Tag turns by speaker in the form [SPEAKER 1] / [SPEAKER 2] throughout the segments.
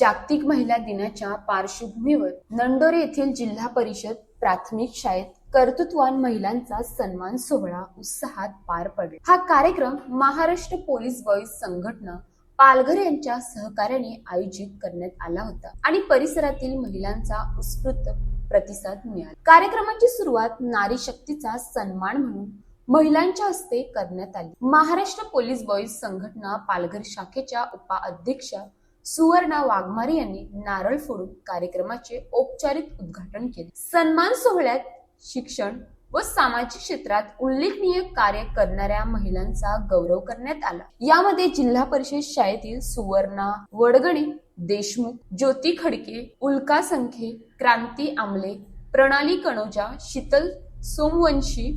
[SPEAKER 1] जागतिक महिला दिनाच्या पार्श्वभूमीवर नंडोरे येथील जिल्हा परिषद प्राथमिक शाळेत कर्तृत्ववान महिलांचा सन्मान सोहळा उत्साहात पार पडला। हा कार्यक्रम महाराष्ट्र पोलीस बॉईज संघटना पालघर यांच्या सहकार्याने आयोजित करण्यात आला होता आणि परिसरातील महिलांचा उत्स्फूर्त प्रतिसाद मिळाला। कार्यक्रमाची सुरुवात नारी शक्तीचा सन्मान म्हणून महिलांच्या हस्ते करण्यात आली। महाराष्ट्र पोलीस बॉईज संघटना पालघर शाखेच्या उपाध्यक्षा सुवर्णा वाघमारे यांनी नारळ फोडून कार्यक्रमाचे औपचारिक उद्घाटन केले। सन्मान सोहळ्यात शिक्षण व सामाजिक क्षेत्रात उल्लेखनीय कार्य करणाऱ्या महिलांचा गौरव करण्यात आला। यामध्ये जिल्हा परिषद शाळेतील सुवर्णा वडगणे देशमुख, ज्योती खडके, उल्का संखे, क्रांती आमले, प्रणाली कणोजा, शीतल सोमवंशी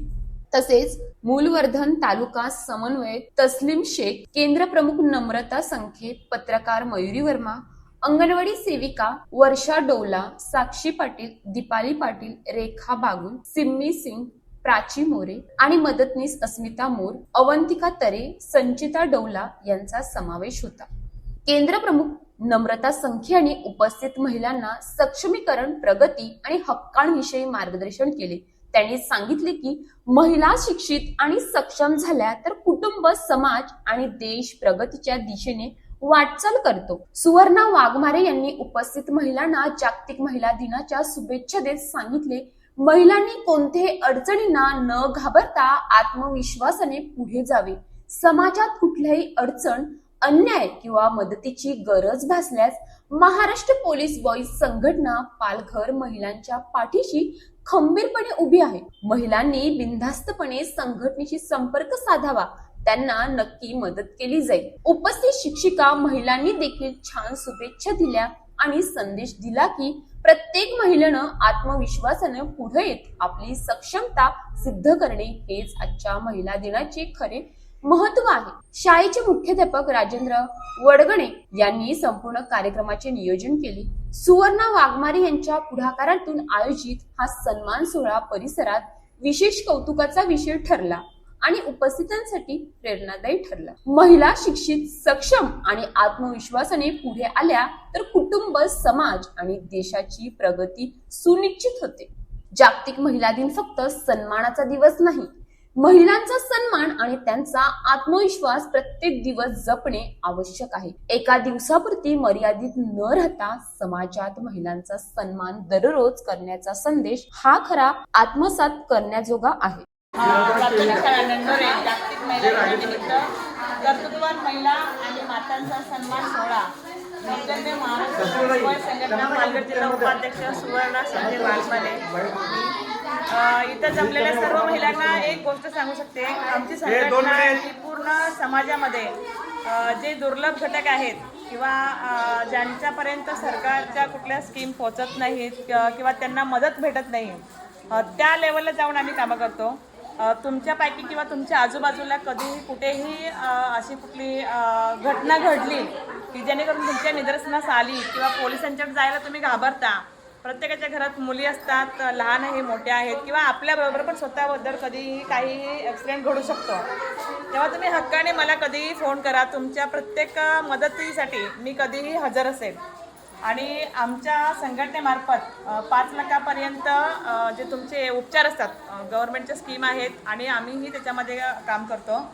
[SPEAKER 1] तसेच मूलवर्धन तालुका समन्वयक तस्लीम शेख, केंद्र प्रमुख नम्रता संखे, पत्रकार मयुरी वर्मा, अंगणवाडी सेविका वर्षा डोला, साक्षी पाटील, दीपाली पाटील, रेखा बागुल, सिम्मी सिंग, प्राची मोरे आणि मदतनीस अस्मिता मोर, अवंतिका तरे, संचिता डोला यांचा समावेश होता। केंद्र प्रमुख नम्रता संखे यांनी उपस्थित महिलांना सक्षमीकरण, प्रगती आणि हक्कांविषयी मार्गदर्शन केले। त्यांनी सांगितले की महिला शिक्षित आणि सक्षम झाल्या तर कुटुंब, समाज आणि देश प्रगतीच्या दिशेने वाटचाल करतो। सुवर्णा वाघमारे यांनी उपस्थित महिलांना जागतिक महिला दिनाच्या शुभेच्छा देत सांगितले, महिलांनी कोणत्याही अडचणींना न घाबरता आत्मविश्वासाने पुढे जावे। समाजात कुठल्याही अडचण, अन्याय किंवा मदतीची गरज भासल्यास महाराष्ट्र पोलीस बॉईज संघटना पालघर महिलांच्या पाठीशी खंबीरपणे उभी आहे। महिलांनी बिनधास्तपणे संघटनेशी संपर्क साधावा, त्यांना नक्की मदत केली जाईल। उपस्थित शिक्षिका महिलांनी देखील छान शुभेच्छा दिल्या आणि संदेश दिला की प्रत्येक महिलेनं आत्मविश्वासाने पुढे येत आपली सक्षमता सिद्ध करणे हेच आजच्या महिला दिनाचे खरे महत्व आहे। शाळेचे मुख्याध्यापक राजेंद्र वडगणे यांनी संपूर्ण कार्यक्रमाचे नियोजन केले। सुवर्णा वाघमारे यांच्या पुढाकारातून आयोजित हा सन्मान सोहळा परिसरात विशेष कौतुकाचा विषय ठरला आणि उपस्थितांसाठी प्रेरणादायी ठरला। महिला शिक्षित, सक्षम आणि आत्मविश्वासाने पुढे आल्या तर कुटुंब, समाज आणि देशाची प्रगती सुनिश्चित होते। जागतिक महिला दिन फक्त सन्मानाचा दिवस नाही, महिलांचा सन्मान आणि त्यांचा आत्मविश्वास प्रत्येक दिवस जपणे आवश्यक आहे। एका दिवसापुरती मर्यादित न राहता समाजात महिलांचा सन्मान दररोज करण्याचा संदेश हा खरा आत्मसात करण्याजोगा आहे।
[SPEAKER 2] जागतिक महिला दिनानिमित्त कर्तृत्ववान महिला आणि मातांचा सन्मान सोहळा महाराष्ट्र संघटना पालघर जिल्हा उपाध्यक्ष सुवर्णा संजय वाघमारे इथं जमलेल्या सर्व महिलांना एक गोष्ट सांगू शकते, आमची संघटना ही पूर्ण समाजामध्ये जे दुर्लभ घटक आहेत किंवा ज्यांच्यापर्यंत सरकारच्या कुठल्या स्कीम पोहोचत नाहीत किंवा त्यांना मदत भेटत नाही, त्या लेवलला जाऊन आम्ही कामं करतो। तुमच्यापैकी किंवा तुमच्या आजूबाजूला कधीही कुठेही अशी कुठली घटना घडली की जेणेकरून तुमच्या निदर्शनास आली किंवा पोलिसांच्याकडे जायला तुम्ही घाबरता, प्रत्येकाच्या घरात मुली असतात, लहान आहे, मोठ्या आहेत किंवा आपल्याबरोबर पण स्वतःबद्दल कधीही काही ॲक्सिडेंट घडू शकतो, तेव्हा तुम्ही हक्काने मला कधीही फोन करा। तुमच्या प्रत्येक मदतीसाठी मी कधीही हजर असेल आणि आमच्या संघटनेमार्फत 5 लाखापर्यंत जे तुमचे उपचार असतात, गव्हर्नमेंटच्या स्कीम आहेत आणि आम्हीही त्याच्यामध्ये काम करतो।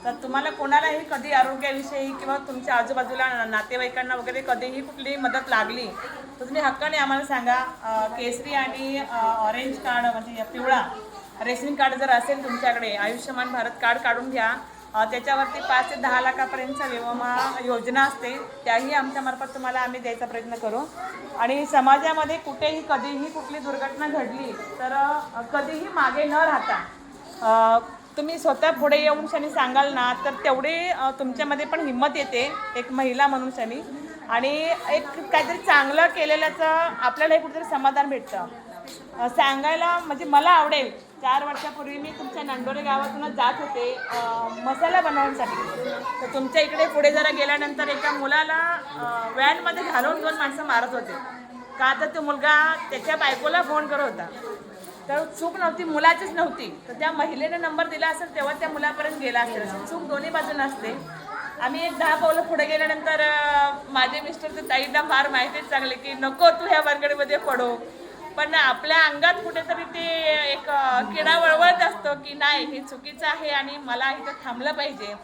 [SPEAKER 2] तर तुम्हाला कोणालाही कधी आरोग्याविषयी किंवा तुमच्या आजूबाजूला नातेवाईकांना वगैरे कधीही कुठली मदत लागली तर तुम्ही हक्काने आम्हाला सांगा। केसरी आणि ऑरेंज कार्ड म्हणजे पिवळा रेशनिंग कार्ड जर असेल तुमच्याकडे, आयुष्यमान भारत कार्ड काढून घ्या। त्याच्यावरती 5 ते 10 लाखापर्यंतचा विमा योजना असते, त्याही आमच्यामार्फत तुम्हाला आम्ही द्यायचा प्रयत्न करू। आणि समाजामध्ये कुठेही कधीही कुठली दुर्घटना घडली तर कधीही मागे न राहता तुम्ही स्वतः पुढे येऊन शनी सांगाल ना, तर तेवढे तुमच्यामध्ये पण हिंमत येते एक महिला म्हणून शनी, आणि एक काहीतरी चांगलं केलेल्याचं आपल्यालाही कुठेतरी समाधान भेटतं सांगायला। म्हणजे मला आवडेल, 4 वर्षापूर्वी मी तुमच्या नंडोरे गावातूनच जात होते मसाला बनवण्यासाठी, तर तुमच्या इकडे पुढे जरा गेल्यानंतर एका मुलाला व्हॅनमध्ये घालून 2 माणसं मारत होते का, तर तो मुलगा त्याच्या बायकोला फोन करत होता, तर चूक नव्हती, मुलाचीच नव्हती, तर त्या महिलेने नंबर दिला असेल तेव्हा त्या मुलापर्यंत गेला असेल। चूक दोन्ही बाजून असते, आम्ही एक 10 पावलं पुढे गेल्यानंतर माझे मिस्टर तर ताईंना फार माहितीच चांगले की नको तू ह्या भानगडीमध्ये पडो, पण आपल्या अंगात कुठेतरी ते एक किडा वळवळत असतो की नाही हे चुकीचं आहे आणि मला इथं थांबलं पाहिजे.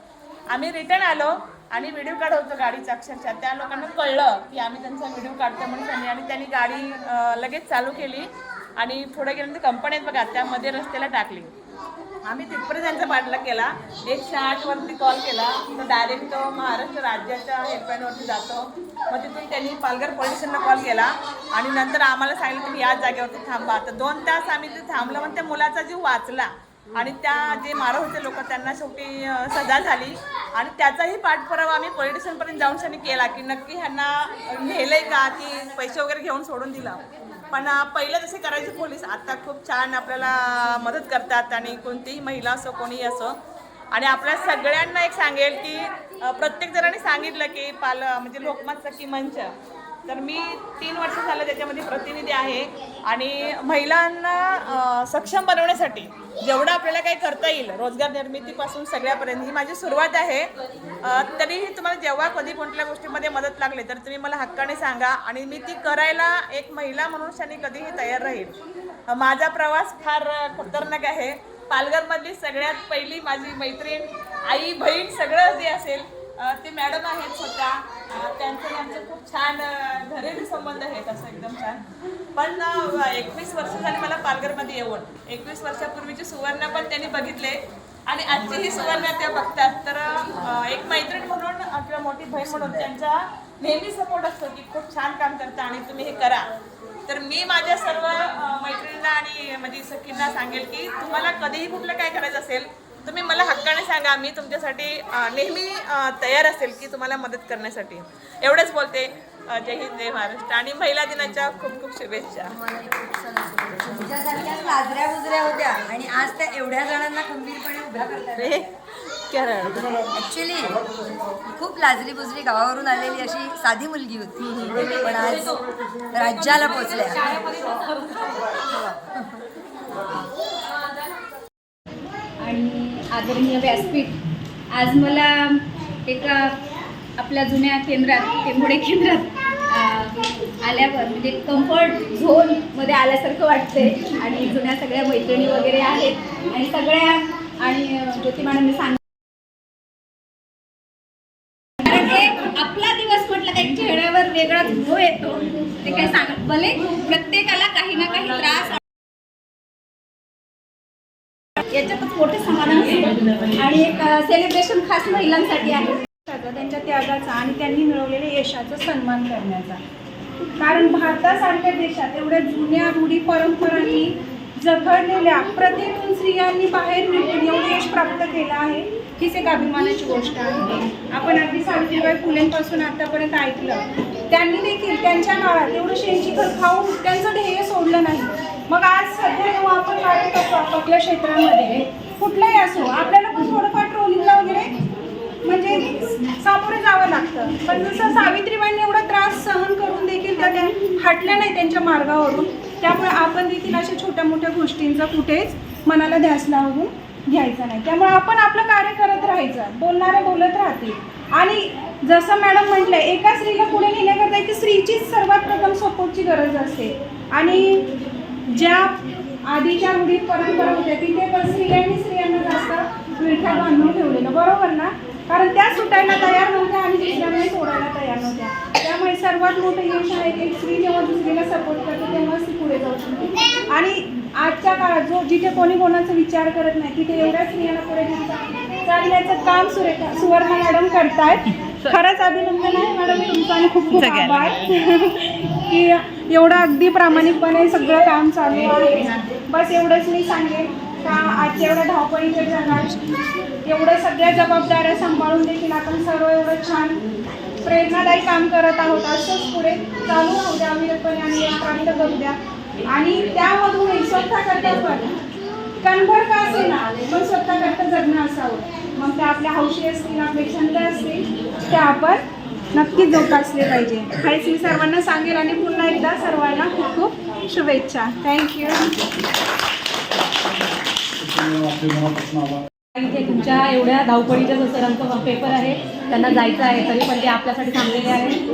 [SPEAKER 2] आम्ही रिटर्न आलो आणि व्हिडिओ काढत होतो गाडीचा. अक्षरशः त्या लोकांना कळलं की आम्ही त्यांचा व्हिडिओ काढतो म्हणून आणि त्यांनी गाडी लगेच चालू केली आणि पुढे गेल्यानंतर कंपनी आहेत बघा त्यामध्ये रस्त्याला टाकली. आम्ही तिथपर्यंत त्यांचा पाठलाग केला. 108 वरती कॉल केला तर डायरेक्ट तो महाराष्ट्र राज्याच्या हेल्पलाईनवरती जातो. मग तिथून त्यांनी पालघर पोलीस स्टेशनला कॉल केला आणि नंतर आम्हाला सांगितलं तुम्ही याच जागेवरती थांबा. तर 2 तास आम्ही तिथे थांबलो, पण त्या मुलाचा जीव वाचला आणि त्या जे मारत होते लोक त्यांना शेवटी सजा झाली आणि त्याचाही पाठपुरावा आम्ही पोलीस स्टेशनपर्यंत जाऊन त्यांनी केला की नक्की ह्यांना नेलंय का की पैसे वगैरे घेऊन सोडून दिलं. पण पहिलं जसे करायचे पोलीस आता खूप छान आपल्याला मदत करतात आणि कोणतीही महिला असो कोणीही असो. आणि आपल्या सगळ्यांना एक सांगेल की प्रत्येक जणांनी सांगितलं की म्हणजे लोकमत सखी मंच, तर मी 3 वर्ष झालं त्याच्यामध्ये प्रतिनिधी आहे आणि महिलांना सक्षम बनवण्यासाठी जेवढं आपल्याला काही करता येईल रोजगार निर्मितीपासून सगळ्यापर्यंत ही माझी सुरुवात आहे. तरीही तुम्हाला जेव्हा कधी कोणत्या गोष्टीमध्ये मदत लागली तर तुम्ही मला हक्काने सांगा आणि मी ती करायला एक महिला म्हणून त्यांनी कधीही तयार राहील. माझा प्रवास फार खतरनाक आहे. पालघरमधली सगळ्यात पहिली माझी मैत्रीण आई बहीण सगळं जे असेल ते मॅडम आहेत स्वतः. त्यांचं आमचं खूप छान घरेलू संबंध आहेत असं एकदम छान. पण 21 वर्ष झाली मला पालघरमध्ये येऊन. 21 वर्षापूर्वीची सुवर्णा पण त्यांनी बघितले आणि आजची ही सुवर्णा त्या बघतात. तर एक मैत्रीण म्हणून किंवा मोठी बहीण म्हणून त्यांचा नेहमी सपोर्ट असतो की खूप छान काम करता आणि तुम्ही हे करा. तर मी माझ्या सर्व मैत्रिणींना आणि माझी सखींना सांगेल की तुम्हाला कधीही कुठलं काय करायचं असेल तुम्ही मला हक्काने सांगा. मी तुमच्यासाठी नेहमी तयार असेल की तुम्हाला मदत करण्यासाठी. एवढंच बोलते. जय हिंद जय महाराष्ट्र आणि महिला दिनाच्या खूप खूप शुभेच्छा.
[SPEAKER 3] तुमच्यासारख्या लाजऱ्या बुजऱ्या होत्या आणि आज त्या एवढ्या जणांना खंबीरपणे उभ्या करतात. ॲक्च्युली खूप लाजरी बुजरी गावावरून आलेली अशी साधी मुलगी होती, पण आज राज्याला पोचल्या.
[SPEAKER 4] आणि आदरणीय व्यासपीठ, आज मला एका आपल्या जुन्या केंद्रात टेंभोडे केंद्रात आल्यावर म्हणजे कम्फर्ट झोनमध्ये आल्यासारखं वाटते आणि जुन्या सगळ्या मैत्रिणी वगैरे आहेत आणि सगळ्या आणि ज्योती मॅडमने सांगितलं आपला दिवस म्हटलं काही चेहऱ्यावर वेगळाच ग्लो येतो. ते काही सांग भले प्रत्येकाला काही ना काही त्रास याच्यातच मोठे समाधान असतं आणि एक सेलिब्रेशन खास महिलांसाठी आहे.
[SPEAKER 5] त्यांच्या त्यागाचा आणि त्यांनी मिळवलेल्या यशाचा सन्मान करण्याचा. कारण भारतासारख्या देशात एवढ्या जुन्या रूढी परंपरांनी जखडलेल्या प्रतिकूल स्त्रियांनी बाहेर निघून एवढं यश प्राप्त केलं आहे हीच एक अभिमानाची गोष्ट आहे. आपण अगदी सावित्रीबाई फुलेंपासून आतापर्यंत ऐकलं, त्यांनी देखील त्यांच्या काळात एवढं शेणचिखल खाऊन त्यांचं ध्येय सोडलं नाही. मग आज सध्या जेव्हा आपण कार्य करतो आपापल्या क्षेत्रामध्ये कुठलाही असो, आपल्याला पण थोडंफार ट्रोलिंगला वगैरे म्हणजे सामोरे जावं लागतं. पण जसं सावित्रीबाईंनी एवढा त्रास सहन करून देखील त्या हटल्या नाही त्यांच्या मार्गावरून, त्यामुळे आपण देखील अशा छोट्या मोठ्या गोष्टींचा कुठेच मनाला ध्यास लावून घ्यायचा नाही. त्यामुळे आपण आपलं कार्य करत राहायचं, बोलणारे बोलत राहतील. आणि जसं मॅडम म्हटलं, एका स्त्रीला पुढे नेण्याकरता एक स्त्रीचीच सर्वात प्रथम सपोर्टची गरज असते. आणि ज्या आधीच्या रूढी परंपरा होत्या तिथे पण स्त्रियांना जास्त विळख्या बांधून ठेवलेलं, बरोबर ना? कारण त्या सुटायला तयार नव्हत्या आणि दुसऱ्यांना सोडायला तयार नव्हत्या. त्यामुळे सर्वात मोठं यश आहे की स्त्री जेव्हा दुसरीला सपोर्ट करते तेव्हाच ती पुढे जाऊ शकते. आणि आजच्या काळात जिथे कोणी कोणाचा विचार करत नाही तिथे एवढ्या स्त्रियांना पुढे घेऊन चालण्याचं काम सुवर्णा मॅडम करतायत. खरंच अभिनंदन आहे मॅडम तुमचं आणि खूप खूप आभार की एवढं अगदी प्रामाणिकपणे सगळं काम चालू आहे. बस एवढंच मी सांगेन का आजच्या एवढ्या धावपळीच्या जगात एवढं सगळ्या जबाबदाऱ्या सांभाळून देखील आपण सर्व एवढं छान प्रेरणादायी काम करत आहोत. असंच पुढे चालू राहू द्या अविरतपणे आणि प्राप्त करू द्या. आणि त्यामधूनही स्वतः करता पण कन्फर्ट का असे ना पण स्वतः करता जगणं असावं. मग त्या आपल्या हौशी असतील, आपले छंद असतील, त्या आपण नक्कीच जोपासले पाहिजे. हेच मी सर्वांना सांगेल आणि पुन्हा एकदा सर्वांना खूप खूप शुभेच्छा. थँक्यू.
[SPEAKER 6] इथे तुमच्या एवढ्या धावपळीच्या जो सरांचा पेपर आहे त्यांना जायचं आहे तरी पण ते आपल्यासाठी थांबलेले आहेत.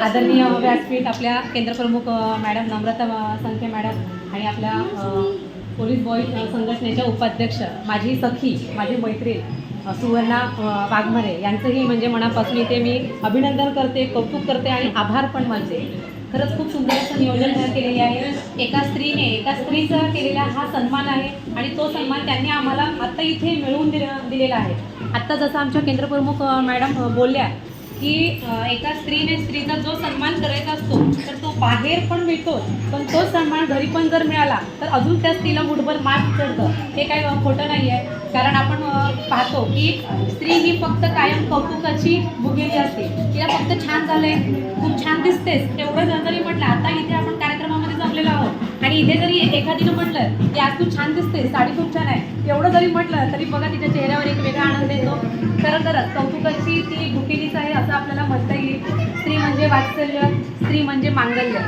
[SPEAKER 6] आदरणीय व्यासपीठ आपल्या केंद्रप्रमुख मॅडम नम्रता संखे मॅडम आणि आपल्या पोलीस बॉय संघटनेच्या उपाध्यक्ष माझी सखी माझी मैत्रीण सुवर्णा वाघमारे यांचंही म्हणजे मनापासून इथे मी अभिनंदन करते, कौतुक करते आणि आभार पण मानते. खरंच खूप सुंदर असं नियोजन केलेले आहे. एका स्त्रीचा केलेला हा सन्मान आहे आणि तो सन्मान त्यांनी आम्हाला आत्ता इथे मिळवून दिलेला आहे. आत्ता जसं आमच्या केंद्रप्रमुख मॅडम बोलल्या की एका स्त्रीचा जो सन्मान करायचा असतो तर तो बाहेर पण मिळतो, पण तो सन्मान घरी पण जर मिळाला तर अजून त्या स्त्रीला मुठभर मान चढतं. हे काही खोटं नाही आहे. कारण आपण पाहतो की स्त्री ही फक्त कायम कौतुकाची भुगेली असते. तिला फक्त छान झालंय, खूप छान दिसतेस एवढं जरी म्हटलं. आता इथे आपण कार्यक्रमामध्ये जमलेलो आहोत आणि इथे जरी एखादीनं म्हटलं की आज तू छान दिसते, साडी खूप छान आहे, एवढं जरी म्हटलं तरी बघा तिच्या चेहऱ्यावर एक वेगळा आनंद येतो. खरंच कौतुकाची ती भुकेलीच आहे असं आपल्याला म्हणता येईल. स्त्री म्हणजे वात्सल्य, स्त्री म्हणजे मांगल्य,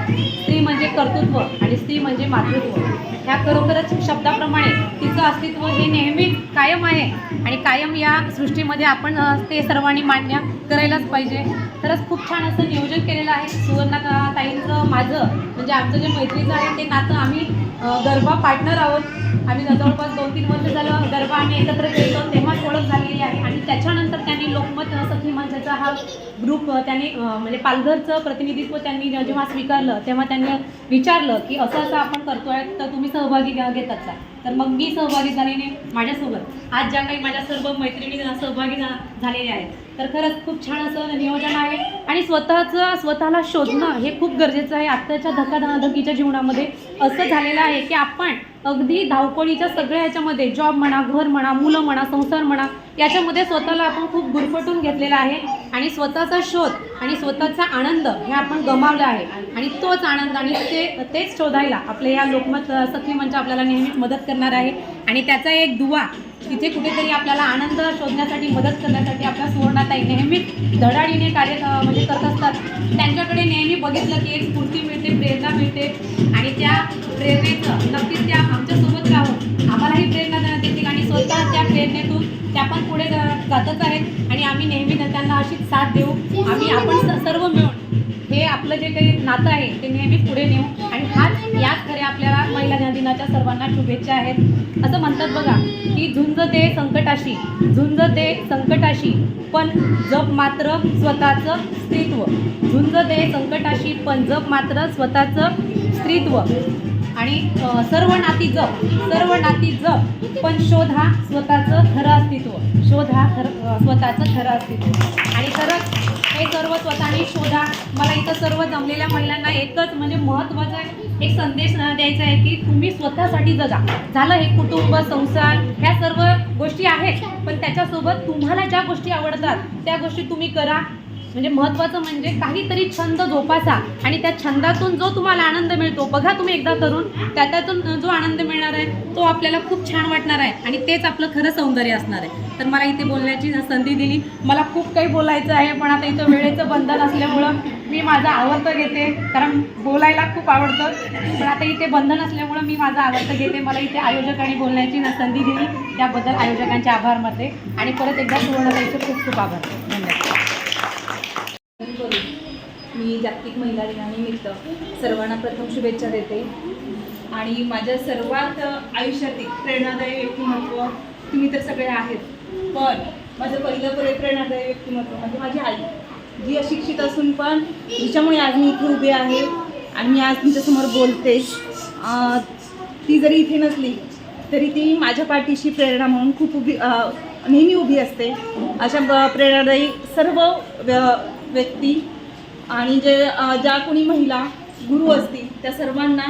[SPEAKER 6] स्त्री म्हणजे कर्तृत्व आणि स्त्री म्हणजे मातृत्व. ह्या खरोखरच शब्दाप्रमाणे तिचं अस्तित्व हे नेहमीच कायम आहे आणि कायम या सृष्टीमध्ये आपण ते सर्वांनी मान्य करायलाच पाहिजे. खरंच खूप छान असं नियोजन केलेलं आहे. सुवर्णा ताईंचं माझं म्हणजे आमचं जे मैत्रीचं आहे ते नातं आम्ही गरबा पार्टनर आहोत. आम्ही जवळपास 2-3 वर्ष झालं गरबा आम्ही एकत्र खेळतो तेव्हाच ओळख झालेली आहे आणि त्याच्यानंतर त्यांनी लोकमत सखी मंचाचा हा ग्रुप त्यांनी म्हणजे पालघरचं प्रतिनिधित्व त्यांनी जेव्हा स्वीकारलं तेव्हा त्यांनी विचारलं की असं आपण करतो आहे तर तुम्ही सहभागी घेतात का. तर मग मी सहभागी झालेली माझ्यासोबत आज ज्या काही माझ्या सर्व मैत्रिणी सहभागी झालेल्या आहेत. तर खरंच खूप छान असं नियोजन आहे आणि स्वतःला शोधणं हे खूप गरजेचं आहे. आत्ताच्या धकाधकीच्या जीवनामध्ये असं झालेलं आहे की आपण अगदी धावपळीच्या सगळ्या ह्याच्यामध्ये जॉब म्हणा, घर म्हणा, मुलं म्हणा, संसार म्हणा याच्यामध्ये स्वतःला आपण खूप गुरफटून घेतलेला आहे आणि स्वतःचा शोध आणि स्वतःचा आनंद हे आपण गमावला आहे आणि तोच आनंद आणि तेच शोधायला आपल्या या लोकमत सखी मंच आपल्याला नेहमीच मदत करणार आहे. आणि त्याचा एक दुवा तिथे कुठेतरी आपल्याला आनंद शोधण्यासाठी मदत करण्यासाठी आपल्या सुवर्णाताई नेहमीच धडाडीने कार्य म्हणजे करत असतात. त्यांच्याकडे नेहमी बघितलं की एक स्फूर्ती मिळते, प्रेरणा मिळते आणि त्या प्रेरणेचं नक्कीच त्या आमच्यासोबत राहून आम्हालाही प्रेरणा देण्यात येतील आणि स्वतः त्या प्रेरणेतून त्या पण पुढे जातच आहेत आणि आम्ही नेहमी त्यांना अशीच साथ देऊ. आपण सर्व मिळून हे आपलं जे काही नातं आहे ते नेहमी पुढे नेऊ आणि याच खऱ्या आपल्याला महिला दिनाच्या सर्वांना शुभेच्छा आहेत. असं म्हणतात बघा की झुंज दे संकटाशी पण जप मात्र स्वतःचं स्त्रीत्व. झुंज दे संकटाशी पण जप मात्र स्वतःचं स्त्रीत्व आणि सर्व नाती जप पण शोध हा स्वतःचं खरं अस्तित्व. स्वतःचं खरं अस्तित्व आणि खरंच हे सर्व स्वतःने शोधा. मला इथं सर्व जमलेल्या महिलांना एकच म्हणजे महत्त्वाचा एक संदेश द्यायचा आहे की तुम्ही स्वतःसाठी जगा. झालं हे कुटुंब, संसार ह्या सर्व गोष्टी आहेत पण त्याच्यासोबत तुम्हाला ज्या गोष्टी आवडतात त्या गोष्टी तुम्ही करा. म्हणजे महत्त्वाचं म्हणजे काहीतरी छंद जोपासा आणि त्या छंदातून जो तुम्हाला आनंद मिळतो बघा तुम्ही एकदा करून त्यातून जो आनंद मिळणार आहे तो आपल्याला खूप छान वाटणार आहे आणि तेच आपलं खरं सौंदर्य असणार आहे. तर मला इथे बोलण्याची संधी दिली. मला खूप काही बोलायचं आहे पण आता इथं वेळेचं बंधन असल्यामुळं मी माझं आवडतं घेते कारण बोलायला खूप आवडतं पण आता इथे बंधन असल्यामुळं मी माझं आवडतं घेते. मला इथे आयोजकांनी बोलण्याची संधी दिली त्याबद्दल आयोजकांचे आभार मानते आणि परत एकदा सुवर्णाताईचे खूप खूप आभार. धन्यवाद.
[SPEAKER 7] मी जागतिक महिला दिनानिमित्त सर्वांना प्रथम शुभेच्छा देते आणि माझ्या सर्वात आयुष्यातील प्रेरणादायी व्यक्तिमत्व तुम्ही तर सगळे आहेत पण माझं पहिलं प्रेरणादायी व्यक्तिमत्व म्हणजे माझी आई जी अशिक्षित असून पण जिच्यामुळे आज मी इथे उभी आहे आणि मी आज तुमच्यासमोर बोलते. ती जरी इथे नसली तरी ती माझ्या पाठीशी प्रेरणा म्हणून खूप नेहमी उभी असते. अशा प्रेरणादायी सर्व व्यक्ती आणि ज्या कोणी महिला गुरु असतील त्या सर्वांना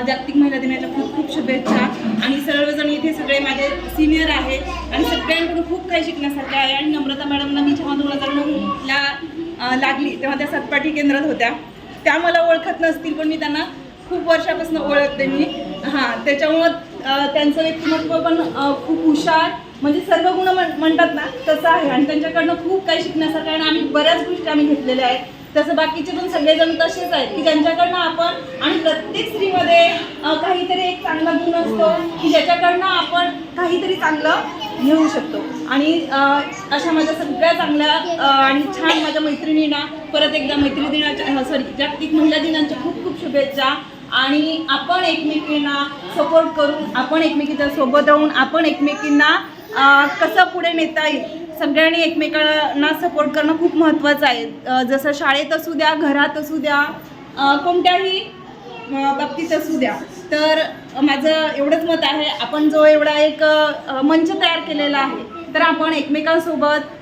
[SPEAKER 7] जागतिक महिला दिनाच्या खूप खूप शुभेच्छा. आणि सर्वजण इथे सगळे माझे सिनियर आहे आणि सगळ्यांकडून खूप काही शिकण्यासारखं आहे. आणि नम्रता मॅडमला मी जेव्हा 2009ला लागली तेव्हा त्या सतपाठी केंद्रात होत्या. त्या मला ओळखत नसतील पण मी त्यांना खूप वर्षापासून ओळखते मी. त्याच्यामुळं त्यांचं व्यक्तिमत्व पण खूप हुशार म्हणजे सर्व गुण म्हणतात ना तसं आहे आणि त्यांच्याकडनं खूप काही शिकण्यासारखं आहे आणि आम्ही बऱ्याच गोष्टी आम्ही घेतलेल्या आहेत. तसं बाकीचे पण सगळेजण तसेच आहेत की ज्यांच्याकडनं आपण आणि प्रत्येक स्त्रीमध्ये काहीतरी एक चांगला गुण असतो की ज्याच्याकडनं आपण काहीतरी चांगलं घेऊ शकतो. आणि अशा माझ्या सगळ्या चांगल्या आणि छान माझ्या मैत्रिणींना परत एकदा मैत्री दिनाच्या जागतिक महिला दिनाच्या खूप खूप शुभेच्छा. आणि आपण एकमेकींना सपोर्ट करून, आपण एकमेकीच्या सोबत राहून आपण एकमेकींना कसं पुढे नेता येईल, सगळ्यांनी एकमेकांना सपोर्ट करणं खूप महत्त्वाचं आहे. जसं शाळेत असू द्या, घरात असू द्या, कोणत्याही बाबतीत असू द्या. तर माझं एवढंच मत आहे, आपण जो एवढा एक मंच तयार केलेला आहे, तर आपण एकमेकांसोबत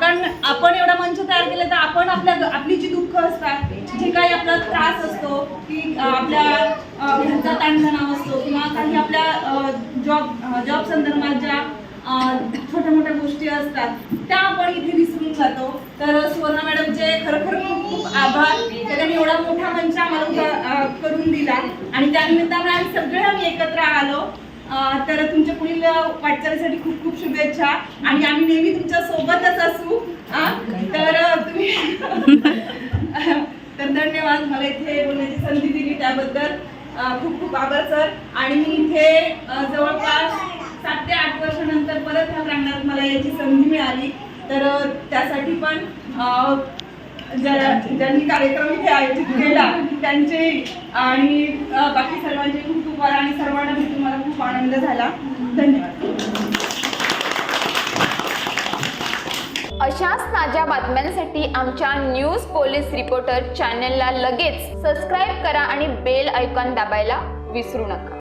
[SPEAKER 7] कारण आपण एवढा मंच तयार केला तर आपण आपली जी दुःख असतात, जे काही आपला त्रास असतो, की आपल्या घरचा ताणतणाव असतो किंवा काही आपल्या जॉब संदर्भात ज्या छोट्या मोठ्या गोष्टी असतात त्या आपण इथे विसरून जातो. तर सुवर्णा मॅडमचे खरोखर खूप खूप आभार. त्यांनी एवढा मोठा मंच आम्हाला करून दिला आणि त्यानिमित्ताने आम्ही एकत्र आलो. तर तुमच्या पुढील वाटचालीसाठी खूप खूप शुभेच्छा आणि आम्ही नेहमी तुमच्या सोबतच असू. तर तुम्ही तर धन्यवाद, मला इथे बोलण्याची संधी दिली त्याबद्दल खूप खूप आभार सर. आणि मी इथे जवळपास 7 ते 8 वर्षानंतर परत ह्या प्रांगणात मला याची संधी मिळाली. तर त्यासाठी पण ज्यांनी कार्यक्रम इथे आयोजित केला त्यांचे आणि बाकी सर्वांचे खूप खूप आभार आणि सर्वांना भेटून मला खूप आनंद झाला. धन्यवाद.
[SPEAKER 1] अशाच ताज्या बातम्यांसाठी आमच्या न्यूज पोलीस रिपोर्टर चॅनलला लगेच सबस्क्राईब करा आणि बेल आयकॉन दाबायला विसरू नका.